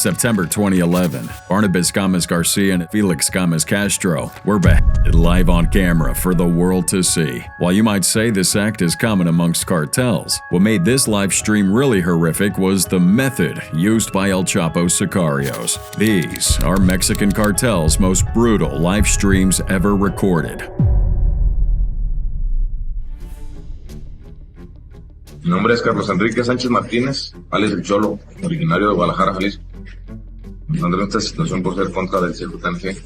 September 2011, Barnabas Gomez Garcia and Felix Gomez Castro were beheaded live on camera for the world to see. While you might say this act is common amongst cartels, what made this live stream really horrific was the method used by El Chapo's sicarios. These are Mexican cartel's most brutal live streams ever recorded. Mi nombre es Carlos Enrique Sánchez Martínez, alias el Cholo, originario de Guadalajara, Jalisco. Me encuentro en esta situación por ser contra del CJAG.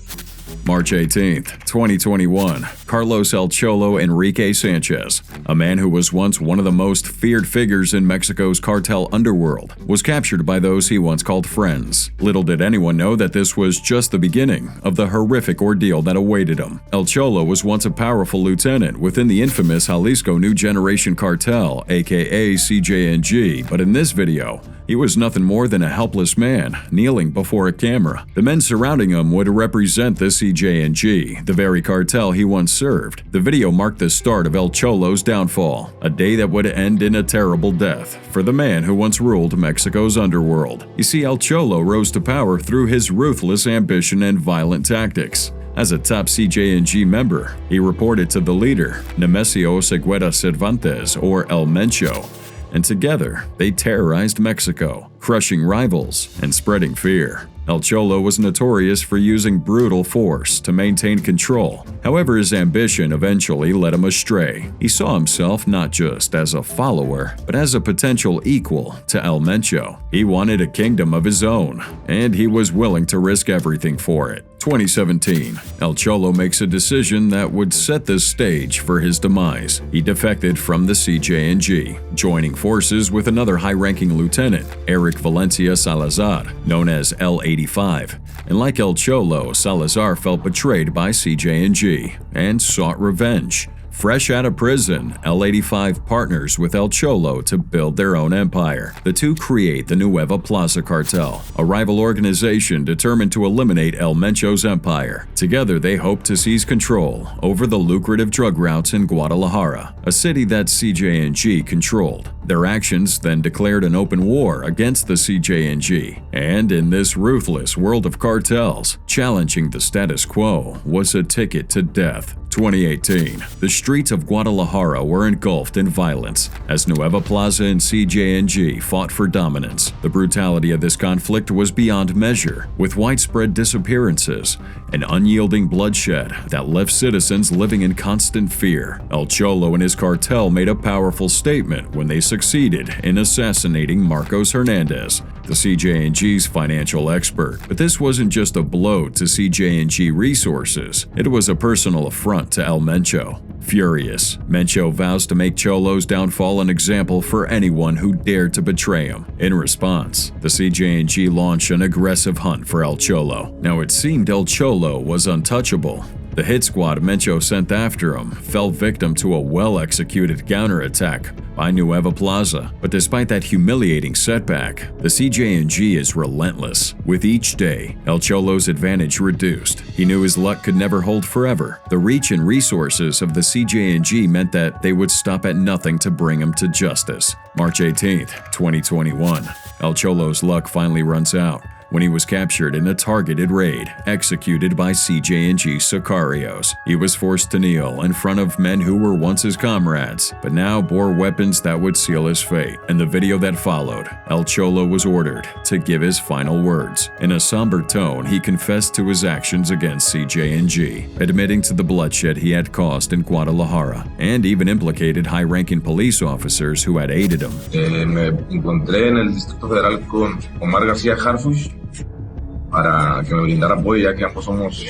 March 18, 2021, Carlos El Cholo Enrique Sanchez, a man who was once one of the most feared figures in Mexico's cartel underworld, was captured by those he once called friends. Little did anyone know that this was just the beginning of the horrific ordeal that awaited him. El Cholo was once a powerful lieutenant within the infamous Jalisco New Generation Cartel, aka CJAG, but in this video, he was nothing more than a helpless man kneeling before a camera. The men surrounding him would represent the CJAG, the very cartel he once served. The video marked the start of El Cholo's downfall, a day that would end in a terrible death for the man who once ruled Mexico's underworld. You see, El Cholo rose to power through his ruthless ambition and violent tactics. As a top CJAG member, he reported to the leader, Nemesio Segueda Cervantes, or El Mencho, and together they terrorized Mexico, crushing rivals and spreading fear. El Cholo was notorious for using brutal force to maintain control. However, his ambition eventually led him astray. He saw himself not just as a follower, but as a potential equal to El Mencho. He wanted a kingdom of his own, and he was willing to risk everything for it. 2017, El Cholo makes a decision that would set the stage for his demise. He defected from the CJAG, joining forces with another high-ranking lieutenant, Eric Valencia Salazar, known as L85. And like El Cholo, Salazar felt betrayed by CJAG and sought revenge. Fresh out of prison, L85 partners with El Cholo to build their own empire. The two create the Nueva Plaza Cartel, a rival organization determined to eliminate El Mencho's empire. Together, they hope to seize control over the lucrative drug routes in Guadalajara, a city that CJAG controlled. Their actions then declared an open war against the CJAG, and in this ruthless world of cartels, challenging the status quo was a ticket to death. 2018, the streets of Guadalajara were engulfed in violence as Nueva Plaza and CJAG fought for dominance. The brutality of this conflict was beyond measure, with widespread disappearances and unyielding bloodshed that left citizens living in constant fear. El Cholo and his cartel made a powerful statement when they succeeded in assassinating Marcos Hernandez, the CJAG's financial expert. But this wasn't just a blow to CJAG resources, it was a personal affront to El Mencho. Furious, Mencho vows to make Cholo's downfall an example for anyone who dared to betray him. In response, the CJAG launched an aggressive hunt for El Cholo. Now it seemed El Cholo was untouchable. The hit squad Mencho sent after him fell victim to a well-executed counterattack by Nueva Plaza. But despite that humiliating setback, the CJAG is relentless. With each day, El Cholo's advantage reduced. He knew his luck could never hold forever. The reach and resources of the CJAG meant that they would stop at nothing to bring him to justice. March 18, 2021, El Cholo's luck finally runs out when he was captured in a targeted raid executed by CJAG sicarios. He was forced to kneel in front of men who were once his comrades, but now bore weapons that would seal his fate. In the video that followed, El Cholo was ordered to give his final words. In a somber tone, he confessed to his actions against CJAG, admitting to the bloodshed he had caused in Guadalajara, and even implicated high-ranking police officers who had aided him. Me encontré en el Distrito Federal con Omar García Harfuch para que me brindara apoyo, ya que ambos somos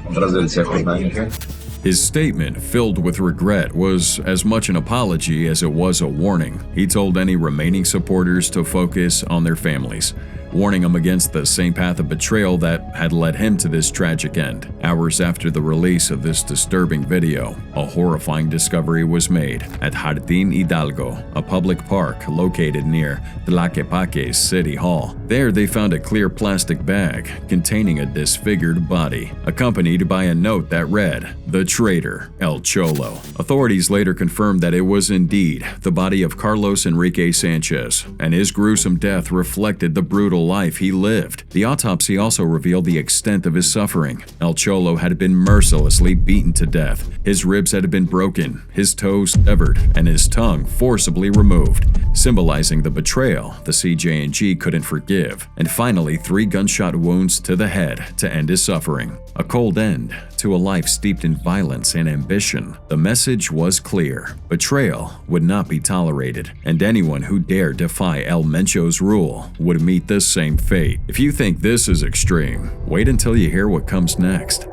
contras del CJAG. His statement, filled with regret, was as much an apology as it was a warning. He told any remaining supporters to focus on their families, warning them against the same path of betrayal that had led him to this tragic end. Hours after the release of this disturbing video, a horrifying discovery was made at Jardín Hidalgo, a public park located near Tlaquepaque's City Hall. There they found a clear plastic bag containing a disfigured body, accompanied by a note that read, "The traitor, El Cholo." Authorities later confirmed that it was indeed the body of Carlos Enrique Sanchez, and his gruesome death reflected the brutal brutal life he lived. The autopsy also revealed the extent of his suffering. El Cholo had been mercilessly beaten to death. His ribs had been broken, his toes severed, and his tongue forcibly removed, symbolizing the betrayal the CJAG couldn't forgive. And finally, 3 gunshot wounds to the head to end his suffering. A cold end to a life steeped in violence and ambition. The message was clear. Betrayal would not be tolerated, and anyone who dared defy El Mencho's rule would meet the same fate. If you think this is extreme, wait until you hear what comes next.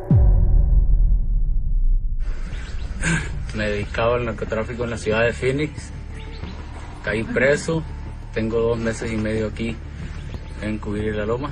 Me dedicaba al narcotráfico en la ciudad de Phoenix. Caí preso. Tengo 2 meses y medio aquí en Cubrir la Loma.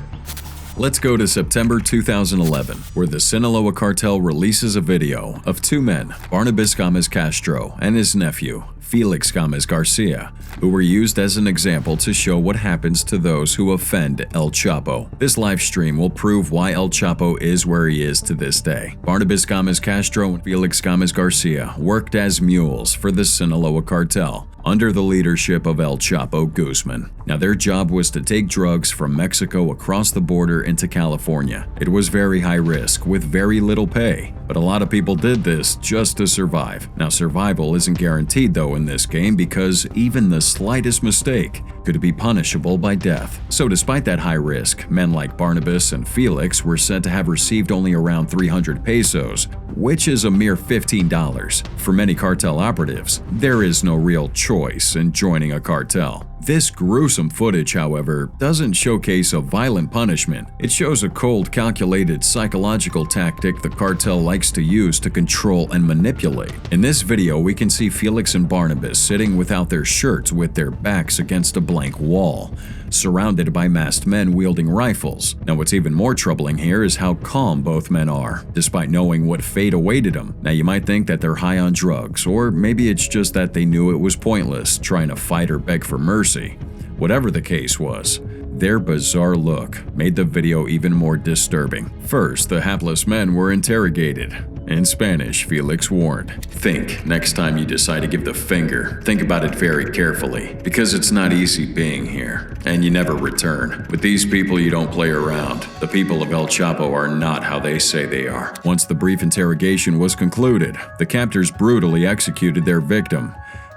Let's go to September 2011, where the Sinaloa cartel releases a video of 2 men, Barnabas Gomez Castro and his nephew, Felix Gomez Garcia, who were used as an example to show what happens to those who offend El Chapo. This live stream will prove why El Chapo is where he is to this day. Barnabas Gomez Castro and Felix Gomez Garcia worked as mules for the Sinaloa cartel under the leadership of El Chapo Guzman. Now, their job was to take drugs from Mexico across the border into California. It was very high risk with very little pay, but a lot of people did this just to survive. Now, survival isn't guaranteed though in this game, because even the slightest mistake could be punishable by death. So despite that high risk, men like Barnabas and Felix were said to have received only around 300 pesos, which is a mere $15. For many cartel operatives, there is no real choice in joining a cartel. This gruesome footage, however, doesn't showcase a violent punishment. It shows a cold, calculated psychological tactic the cartel likes to use to control and manipulate. In this video, we can see Felix and Barnabas sitting without their shirts with their backs against a blank wall, surrounded by masked men wielding rifles. Now, what's even more troubling here is how calm both men are, despite knowing what fate awaited them. Now, you might think that they're high on drugs, or maybe it's just that they knew it was pointless trying to fight or beg for mercy. Whatever the case was, their bizarre look made the video even more disturbing. First, the hapless men were interrogated. In Spanish, Felix warned, "Think next time you decide to give the finger, think about it very carefully, because it's not easy being here, and you never return. With these people, you don't play around. The people of El Chapo are not how they say they are." Once the brief interrogation was concluded, the captors brutally executed their victim.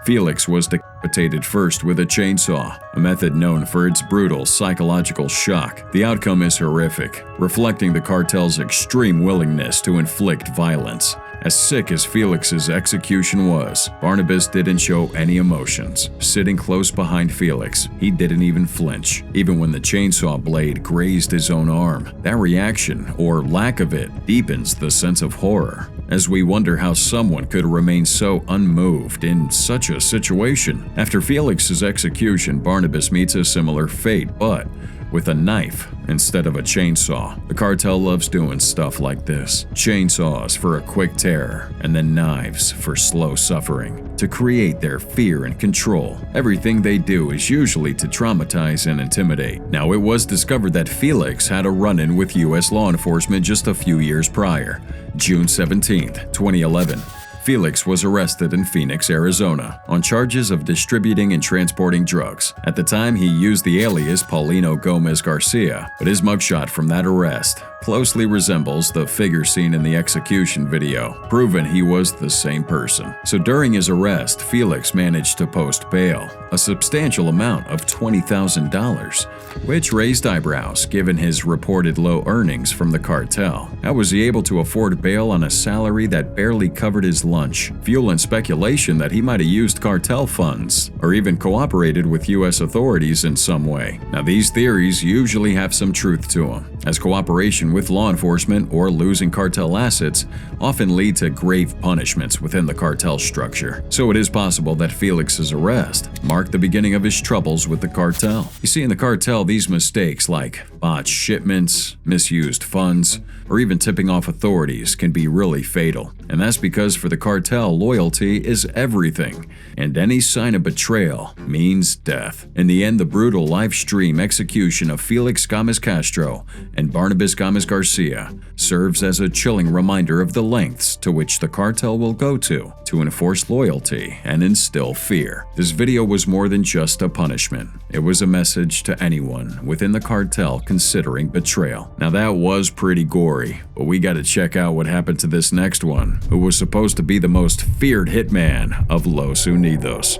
Felix was decapitated first with a chainsaw, a method known for its brutal psychological shock. The outcome is horrific, reflecting the cartel's extreme willingness to inflict violence. As sick as Felix's execution was, Barnabas didn't show any emotions. Sitting close behind Felix, he didn't even flinch, even when the chainsaw blade grazed his own arm. That reaction, or lack of it, deepens the sense of horror, as we wonder how someone could remain so unmoved in such a situation. After Felix's execution, Barnabas meets a similar fate, but with a knife instead of a chainsaw. The cartel loves doing stuff like this. Chainsaws for a quick terror, and then knives for slow suffering, to create their fear and control. Everything they do is usually to traumatize and intimidate. Now, it was discovered that Felix had a run-in with U.S. law enforcement just a few years prior. June 17, 2011. Felix was arrested in Phoenix, Arizona, on charges of distributing and transporting drugs. At the time, he used the alias Paulino Gomez Garcia, but his mugshot from that arrest closely resembles the figure seen in the execution video, proving he was the same person. So during his arrest, Felix managed to post bail, a substantial amount of $20,000, which raised eyebrows given his reported low earnings from the cartel. How was he able to afford bail on a salary that barely covered his lunch, fueling speculation that he might have used cartel funds or even cooperated with U.S. authorities in some way? Now, these theories usually have some truth to them, as cooperation with law enforcement or losing cartel assets often lead to grave punishments within the cartel structure. So it is possible that Felix's arrest marked the beginning of his troubles with the cartel. You see, in the cartel, these mistakes like botched shipments, misused funds, or even tipping off authorities can be really fatal. And that's because for the cartel, loyalty is everything, and any sign of betrayal means death. In the end, the brutal live stream execution of Felix Gomez Castro and Barnabas Gomez Garcia serves as a chilling reminder of the lengths to which the cartel will go to enforce loyalty and instill fear. This video was more than just a punishment. It was a message to anyone within the cartel considering betrayal. Now that was pretty gory, but we gotta check out what happened to this next one, who was supposed to be the most feared hitman of Los Unidos.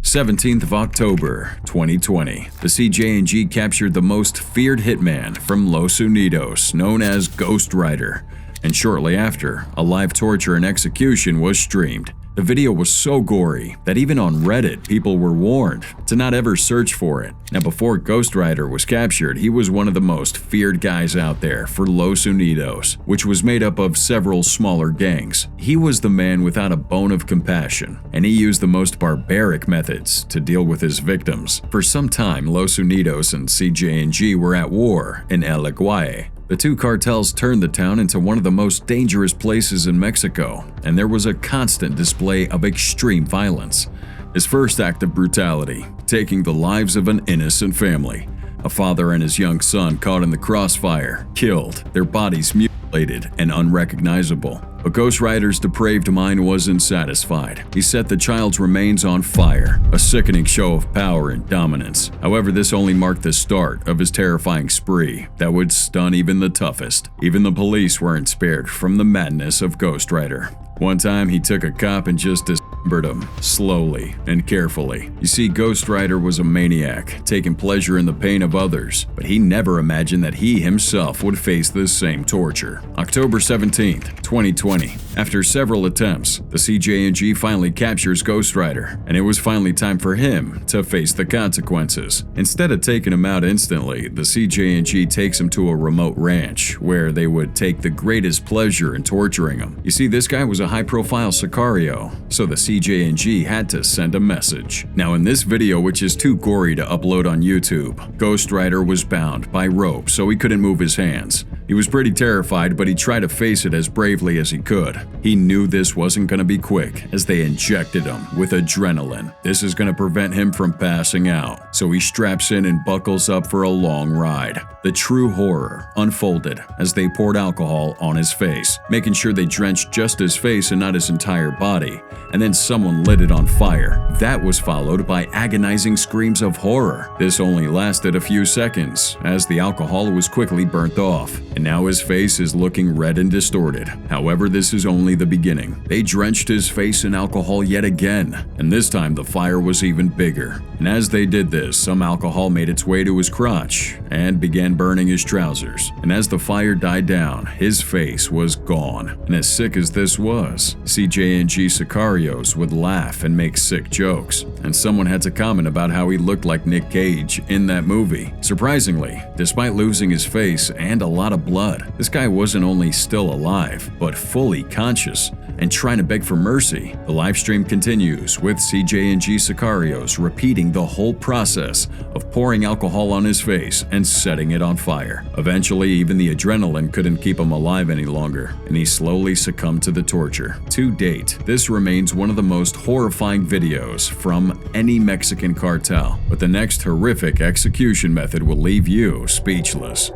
17th of October, 2020, the CJAG captured the most feared hitman from Los Unidos, known as Ghost Rider. And shortly after, a live torture and execution was streamed. The video was so gory that even on Reddit, people were warned to not ever search for it. Now, before Ghost Rider was captured, he was one of the most feared guys out there for Los Unidos, which was made up of several smaller gangs. He was the man without a bone of compassion, and he used the most barbaric methods to deal with his victims. For some time, Los Unidos and CJAG were at war in El Aguaye. The two cartels turned the town into one of the most dangerous places in Mexico, and there was a constant display of extreme violence. His first act of brutality, taking the lives of an innocent family. A father and his young son caught in the crossfire, killed, their bodies mutilated and unrecognizable. But Ghost Rider's depraved mind wasn't satisfied. He set the child's remains on fire, a sickening show of power and dominance. However, this only marked the start of his terrifying spree that would stun even the toughest. Even the police weren't spared from the madness of Ghost Rider. One time, he took a cop and just dismembered him, slowly and carefully. You see, Ghost Rider was a maniac, taking pleasure in the pain of others, but he never imagined that he himself would face the same torture. October 17th, 2020. After several attempts, the CJAG finally captures Ghost Rider, and it was finally time for him to face the consequences. Instead of taking him out instantly, the CJAG takes him to a remote ranch, where they would take the greatest pleasure in torturing him. You see, this guy was a high-profile sicario, so the CJAG had to send a message. Now, in this video, which is too gory to upload on YouTube, Ghost Rider was bound by rope so he couldn't move his hands. He was pretty terrified, but he tried to face it as bravely as he could. He knew this wasn't going to be quick, as they injected him with adrenaline. This is going to prevent him from passing out, so he straps in and buckles up for a long ride. The true horror unfolded as they poured alcohol on his face, making sure they drenched just his face and not his entire body, and then someone lit it on fire. That was followed by agonizing screams of horror. This only lasted a few seconds, as the alcohol was quickly burnt off, and now his face is looking red and distorted. However, this is only the beginning. They drenched his face in alcohol yet again, and this time the fire was even bigger. And as they did this, some alcohol made its way to his crotch and began burning his trousers. And as the fire died down, his face was gone. And as sick as this was, CJAG sicarios would laugh and make sick jokes, and someone had to comment about how he looked like Nick Cage in that movie. Surprisingly, despite losing his face and a lot of blood, this guy wasn't only still alive, but fully conscious and trying to beg for mercy. The live stream continues with CJAG sicarios repeating the whole process of pouring alcohol on his face and setting it on fire. Eventually, even the adrenaline couldn't keep him alive any longer, and he slowly succumbed to the torture. To date, this remains one of the most horrifying videos from any Mexican cartel, but the next horrific execution method will leave you speechless.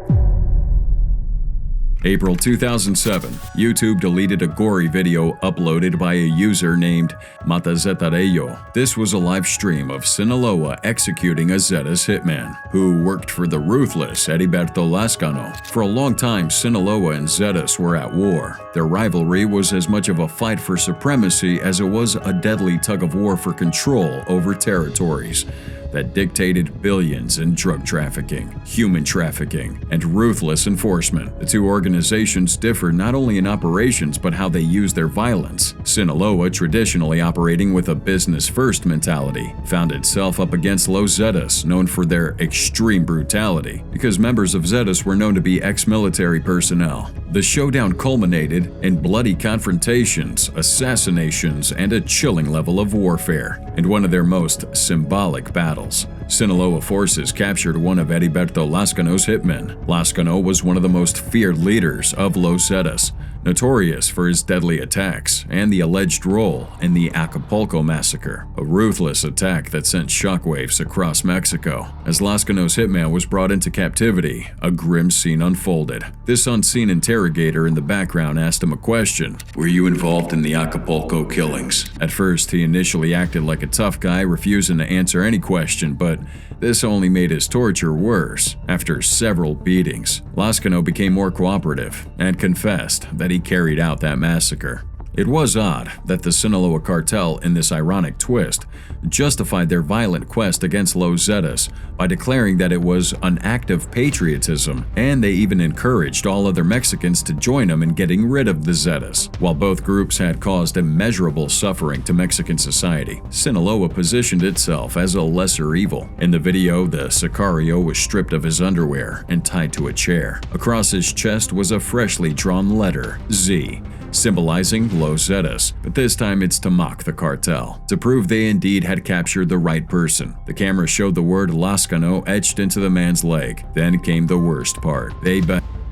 April 2007, YouTube deleted a gory video uploaded by a user named Matazetarello. This was a live stream of Sinaloa executing a Zetas hitman, who worked for the ruthless Heriberto Lascano. For a long time, Sinaloa and Zetas were at war. Their rivalry was as much of a fight for supremacy as it was a deadly tug-of-war for control over territories that dictated billions in drug trafficking, human trafficking, and ruthless enforcement. The two organizations differ not only in operations but how they use their violence. Sinaloa, traditionally operating with a business-first mentality, found itself up against Los Zetas, known for their extreme brutality, because members of Zetas were known to be ex-military personnel. The showdown culminated in bloody confrontations, assassinations, and a chilling level of warfare, in one of their most symbolic battles. Sinaloa forces captured one of Heriberto Lascano's hitmen. Lascano was one of the most feared leaders of Los Zetas, notorious for his deadly attacks and the alleged role in the Acapulco massacre, a ruthless attack that sent shockwaves across Mexico. As Lascano's hitman was brought into captivity, a grim scene unfolded. This unseen interrogator in the background asked him a question: "Were you involved in the Acapulco killings?" At first, he initially acted like a tough guy, refusing to answer any question, but this only made his torture worse. After several beatings, Lascano became more cooperative and confessed that he carried out that massacre. It was odd that the Sinaloa cartel, in this ironic twist, justified their violent quest against Los Zetas by declaring that it was an act of patriotism, and they even encouraged all other Mexicans to join them in getting rid of the Zetas. While both groups had caused immeasurable suffering to Mexican society, Sinaloa positioned itself as a lesser evil. In the video, the sicario was stripped of his underwear and tied to a chair. Across his chest was a freshly drawn letter, Z, symbolizing Los Zetas, but this time it's to mock the cartel, to prove they indeed had captured the right person. The camera showed the word Lascano etched into the man's leg. Then came the worst part. They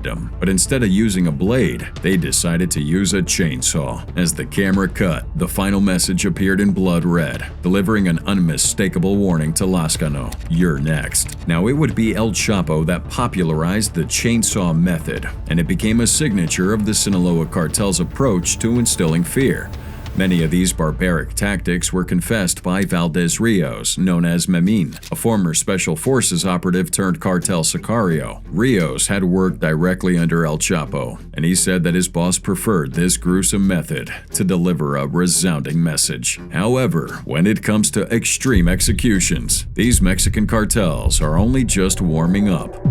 him, but instead of using a blade, they decided to use a chainsaw. As the camera cut, the final message appeared in blood red, delivering an unmistakable warning to Lascano: "You're next." Now, it would be El Chapo that popularized the chainsaw method, and it became a signature of the Sinaloa cartel's approach to instilling fear. Many of these barbaric tactics were confessed by Valdez Rios, known as Memin, a former Special Forces operative turned cartel sicario. Rios had worked directly under El Chapo, and he said that his boss preferred this gruesome method to deliver a resounding message. However, when it comes to extreme executions, these Mexican cartels are only just warming up.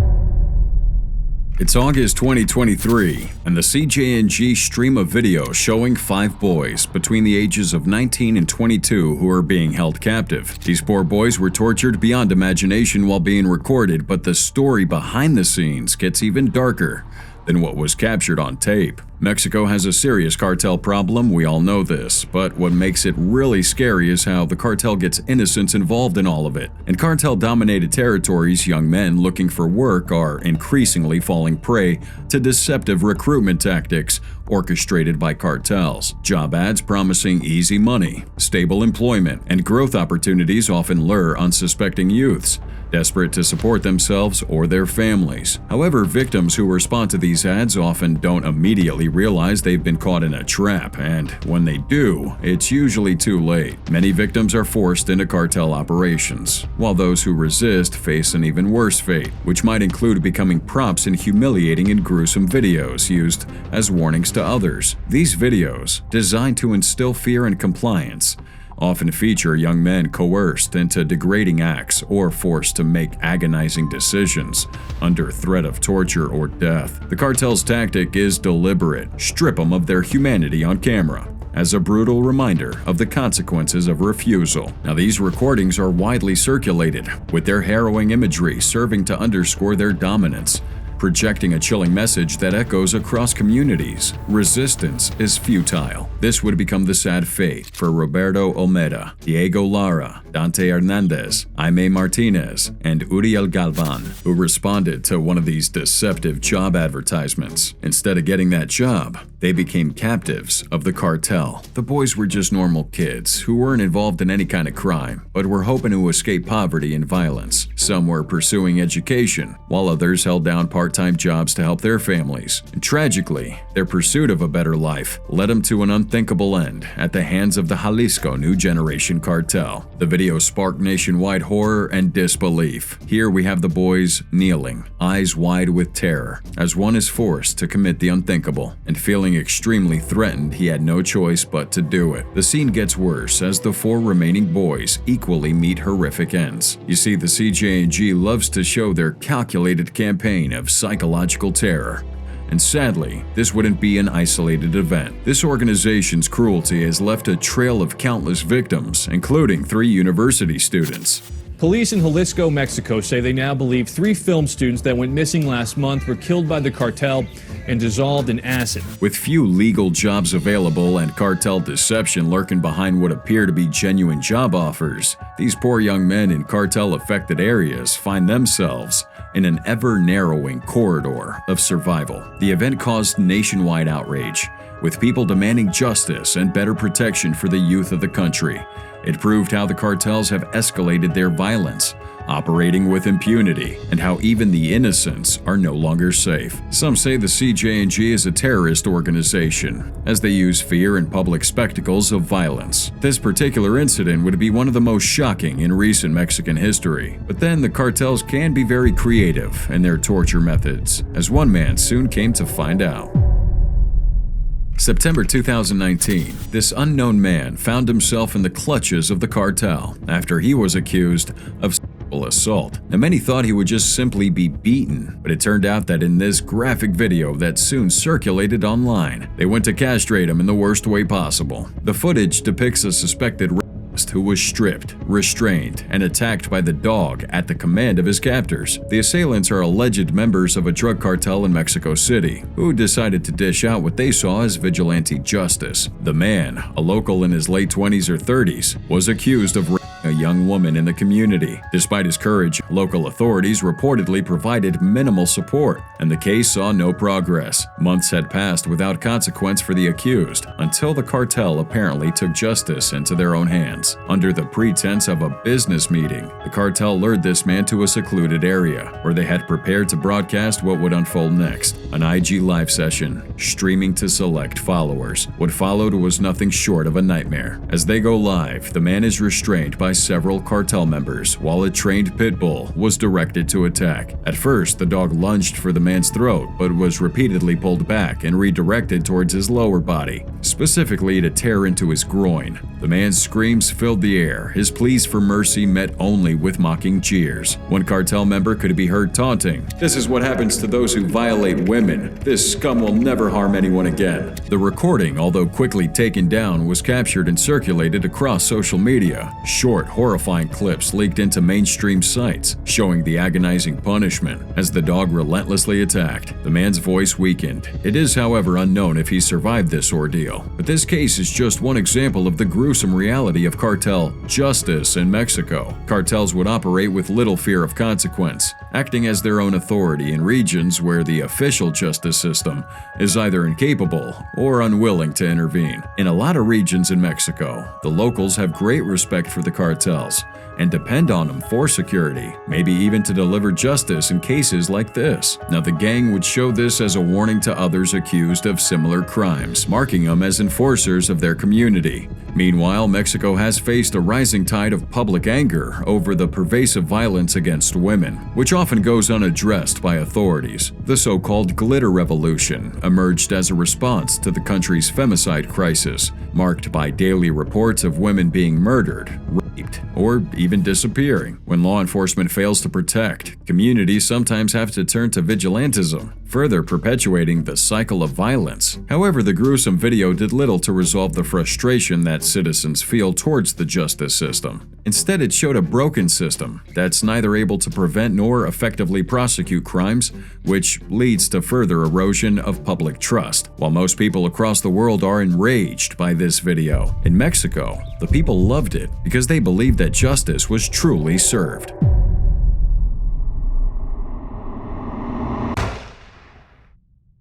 It's August 2023, and the CJAG stream a video showing 5 boys between the ages of 19 and 22 who are being held captive. These poor boys were tortured beyond imagination while being recorded, but the story behind the scenes gets even darker than what was captured on tape. Mexico has a serious cartel problem, we all know this, but what makes it really scary is how the cartel gets innocents involved in all of it. In cartel-dominated territories, young men looking for work are increasingly falling prey to deceptive recruitment tactics orchestrated by cartels. Job ads promising easy money, stable employment, and growth opportunities often lure unsuspecting youths, desperate to support themselves or their families. However, victims who respond to these ads often don't immediately realize they've been caught in a trap, and when they do, it's usually too late. Many victims are forced into cartel operations, while those who resist face an even worse fate, which might include becoming props in humiliating and gruesome videos used as warnings to others. These videos, designed to instill fear and compliance, often feature young men coerced into degrading acts or forced to make agonizing decisions under threat of torture or death. The cartel's tactic is deliberate: strip them of their humanity on camera, as a brutal reminder of the consequences of refusal. Now, these recordings are widely circulated, with their harrowing imagery serving to underscore their dominance, projecting a chilling message that echoes across communities. Resistance is futile. This would become the sad fate for Roberto Olmeda, Diego Lara, Dante Hernandez, Jaime Martinez, and Uriel Galvan, who responded to one of these deceptive job advertisements. Instead of getting that job, they became captives of the cartel. The boys were just normal kids who weren't involved in any kind of crime, but were hoping to escape poverty and violence. Some were pursuing education, while others held down part-time jobs to help their families. And tragically, their pursuit of a better life led them to an unthinkable end at the hands of the Jalisco New Generation Cartel. The video sparked nationwide horror and disbelief. Here we have the boys kneeling, eyes wide with terror, as one is forced to commit the unthinkable, and feeling extremely threatened, he had no choice but to do it. The scene gets worse as the 4 remaining boys equally meet horrific ends. You see, the CJAG loves to show their calculated campaign of psychological terror. And sadly, this wouldn't be an isolated event. This organization's cruelty has left a trail of countless victims, including 3 university students. Police in Jalisco, Mexico say they now believe 3 film students that went missing last month were killed by the cartel and dissolved in acid. With few legal jobs available and cartel deception lurking behind what appear to be genuine job offers, these poor young men in cartel-affected areas find themselves in an ever-narrowing corridor of survival. The event caused nationwide outrage, with people demanding justice and better protection for the youth of the country. It proved how the cartels have escalated their violence, operating with impunity, and how even the innocents are no longer safe. Some say the CJAG is a terrorist organization, as they use fear and public spectacles of violence. This particular incident would be one of the most shocking in recent Mexican history. But then the cartels can be very creative in their torture methods, as one man soon came to find out. September 2019, this unknown man found himself in the clutches of the cartel after he was accused of sexual assault. Now, many thought he would just simply be beaten, but it turned out that in this graphic video that soon circulated online, they went to castrate him in the worst way possible. The footage depicts a suspected who was stripped, restrained, and attacked by the dog at the command of his captors. The assailants are alleged members of a drug cartel in Mexico City, who decided to dish out what they saw as vigilante justice. The man, a local in his late 20s or 30s, was accused of raping a young woman in the community. Despite his courage, local authorities reportedly provided minimal support, and the case saw no progress. Months had passed without consequence for the accused, until the cartel apparently took justice into their own hands. Under the pretense of a business meeting, the cartel lured this man to a secluded area, where they had prepared to broadcast what would unfold next, an IG live session, streaming to select followers. What followed was nothing short of a nightmare. As they go live, the man is restrained by several cartel members, while a trained pit bull was directed to attack. At first, the dog lunged for the man's throat, but was repeatedly pulled back and redirected towards his lower body, specifically to tear into his groin. The man's screams filled the air, his pleas for mercy met only with mocking cheers. One cartel member could be heard taunting, "This is what happens to those who violate women. This scum will never harm anyone again." The recording, although quickly taken down, was captured and circulated across social media. Short, horrifying clips leaked into mainstream sites, showing the agonizing punishment as the dog relentlessly attacked. The man's voice weakened. It is, however, unknown if he survived this ordeal. But this case is just one example of the gruesome reality of cartel justice in Mexico. Cartels would operate with little fear of consequence, acting as their own authority in regions where the official justice system is either incapable or unwilling to intervene. In a lot of regions in Mexico, the locals have great respect for the cartels and depend on them for security, maybe even to deliver justice in cases like this. Now, the gang would show this as a warning to others accused of similar crimes, marking them as enforcers of their community. Meanwhile, Mexico has faced a rising tide of public anger over the pervasive violence against women, which often goes unaddressed by authorities. The so-called glitter revolution emerged as a response to the country's femicide crisis, marked by daily reports of women being murdered, raped, or even disappearing. When law enforcement fails to protect, communities sometimes have to turn to vigilantism, further perpetuating the cycle of violence. However, the gruesome video did little to resolve the frustration that citizens feel towards the justice system. Instead, it showed a broken system that's neither able to prevent nor effectively prosecute crimes, which leads to further erosion of public trust. While most people across the world are enraged by this video, in Mexico, the people loved it because they believed that justice was truly served.